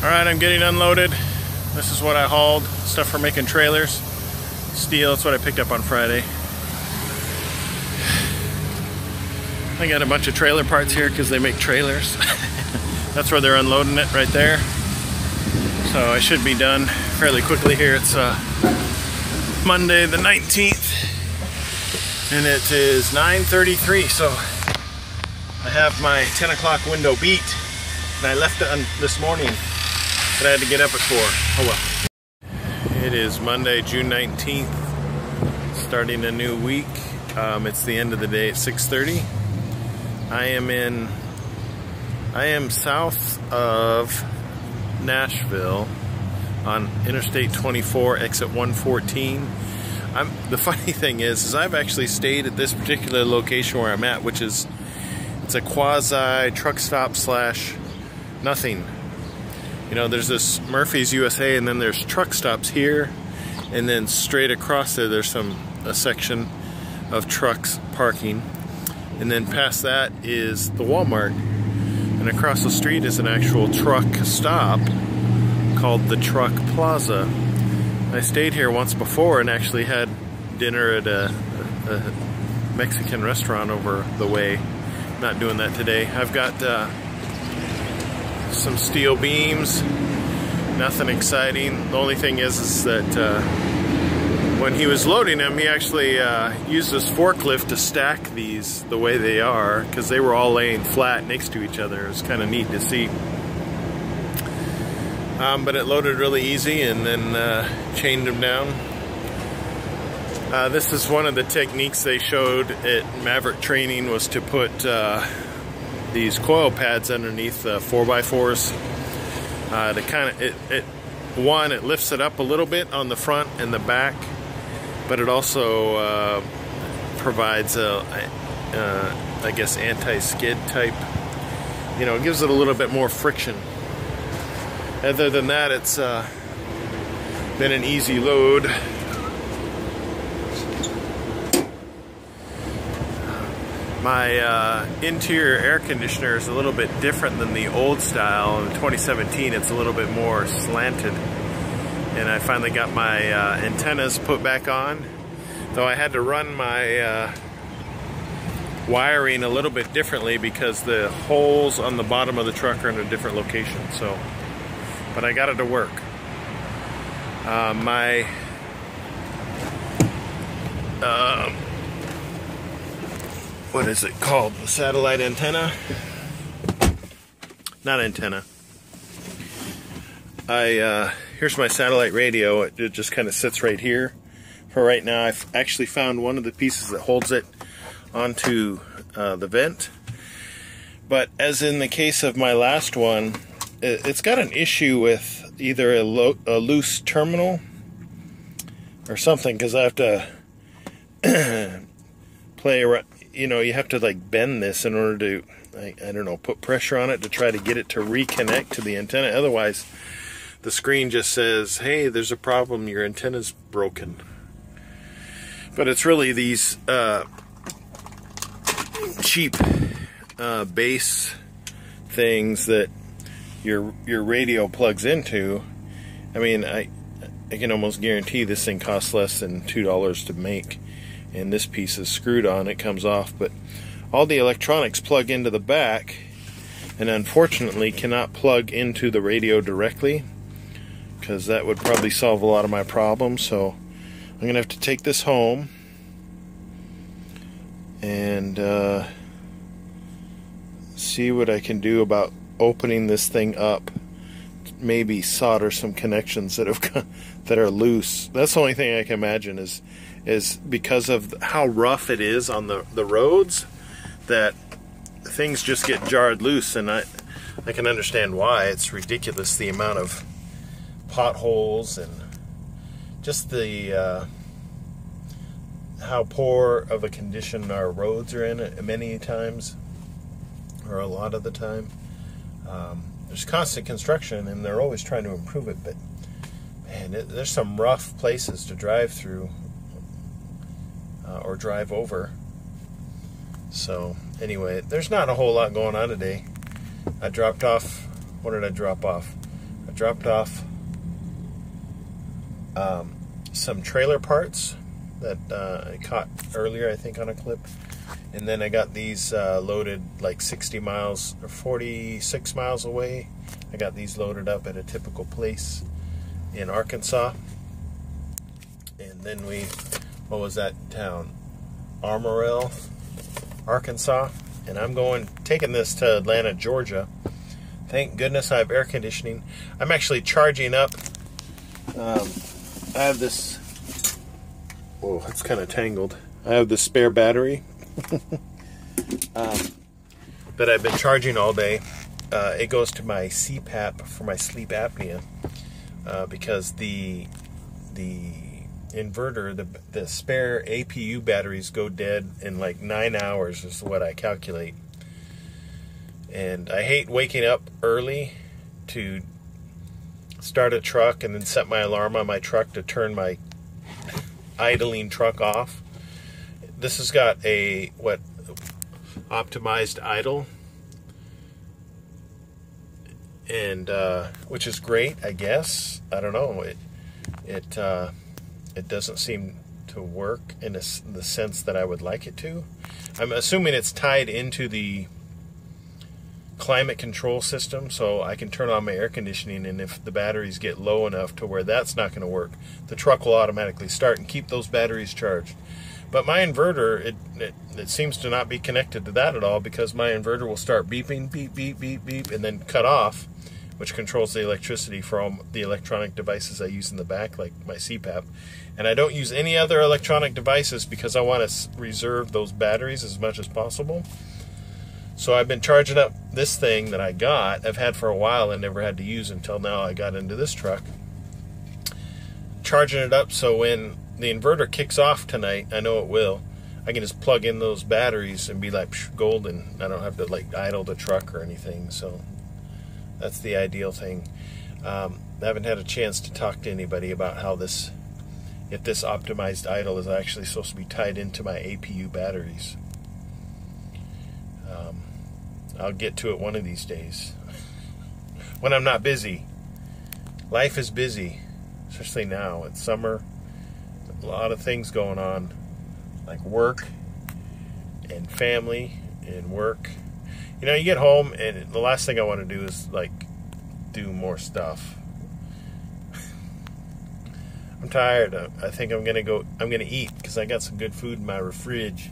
Alright, I'm getting unloaded. This is what I hauled. Stuff for making trailers. Steel, that's what I picked up on Friday. I got a bunch of trailer parts here because they make trailers. That's where they're unloading it, right there. So I should be done fairly quickly here. It's Monday the 19th and it is 9:33, so I have my 10 o'clock window beat and I left it on this morning, but I had to get up at 4. Oh well. It is Monday, June 19th, starting a new week. It's the end of the day at 6:30. I am south of Nashville on Interstate 24, exit 114. The funny thing is I've actually stayed at this particular location where I'm at, which is, it's a quasi truck stop slash nothing. You know, there's this Murphy's USA, and then there's truck stops here, and then straight across there, there's a section of trucks parking, and then past that is the Walmart, and across the street is an actual truck stop called the Truck Plaza. I stayed here once before and actually had dinner at a Mexican restaurant over the way. Not doing that today. I've got some steel beams, nothing exciting. The only thing is that when he was loading them, he actually used this forklift to stack these the way they are, because they were all laying flat next to each other. It was kind of neat to see. But it loaded really easy, and then chained them down. This is one of the techniques they showed at Maverick training, was to put these coil pads underneath the 4x4s to kind of, it lifts it up a little bit on the front and the back, but it also provides I guess anti-skid type, you know, it gives it a little bit more friction. Other than that, it's been an easy load. My interior air conditioner is a little bit different than the old style. In 2017, it's a little bit more slanted. And I finally got my antennas put back on, though I had to run my wiring a little bit differently because the holes on the bottom of the truck are in a different location. So, but I got it to work. What is it called? The satellite antenna? Not antenna. Here's my satellite radio. It just kind of sits right here for right now. I've actually found one of the pieces that holds it onto the vent. But as in the case of my last one, it's got an issue with either a loose terminal or something, because I have to play around. You know, you have to like bend this in order to, I don't know, put pressure on it to try to get it to reconnect to the antenna. Otherwise, the screen just says, hey, there's a problem, your antenna's broken. But it's really these cheap base things that your radio plugs into. I mean, I can almost guarantee this thing costs less than $2 to make. And this piece is screwed on, it comes off, but all the electronics plug into the back, and unfortunately cannot plug into the radio directly, because that would probably solve a lot of my problems. So I'm gonna have to take this home and see what I can do about opening this thing up. Maybe solder some connections that are loose. That's the only thing I can imagine is because of how rough it is on the roads, that things just get jarred loose. And I can understand why. It's ridiculous, the amount of potholes and just the how poor of a condition our roads are in many times, or a lot of the time. There's constant construction and they're always trying to improve it, but man, there's some rough places to drive through or drive over. So anyway, there's not a whole lot going on today. I dropped off, what did I drop off? I dropped off some trailer parts that I caught earlier, I think, on a clip. And then I got these loaded like 60 miles or 46 miles away. I got these loaded up at a typical place in Arkansas. And then what was that town? Amarillo, Arkansas. And I'm taking this to Atlanta, Georgia. Thank goodness I have air conditioning. I'm actually charging up. I have this. Whoa, it's kind of tangled. I have this spare battery that I've been charging all day. It goes to my CPAP for my sleep apnea because the inverter, the spare APU batteries go dead in like 9 hours is what I calculate. And I hate waking up early to start a truck and then set my alarm on my truck to turn my idling truck off. This has got a optimized idle, and which is great, I guess. I don't know. It doesn't seem to work in the sense that I would like it to. I'm assuming it's tied into the climate control system, so I can turn on my air conditioning, and if the batteries get low enough to where that's not going to work, the truck will automatically start and keep those batteries charged. But my inverter, it seems to not be connected to that at all, because my inverter will start beeping, beep, beep, beep, beep, and then cut off, which controls the electricity for all the electronic devices I use in the back, like my CPAP. And I don't use any other electronic devices because I want to reserve those batteries as much as possible. So I've been charging up this thing that I got, I've had for a while and never had to use until now I got into this truck. Charging it up so when the inverter kicks off tonight, I know it will, I can just plug in those batteries and be like golden. I don't have to like idle the truck or anything, so that's the ideal thing. I haven't had a chance to talk to anybody about how if this optimized idle is actually supposed to be tied into my APU batteries. I'll get to it one of these days. When I'm not busy. Life is busy, especially now. It's summer. A lot of things going on, like work and family and work. You know, you get home and the last thing I want to do is like do more stuff. I'm tired. I think I'm gonna eat because I got some good food in my fridge.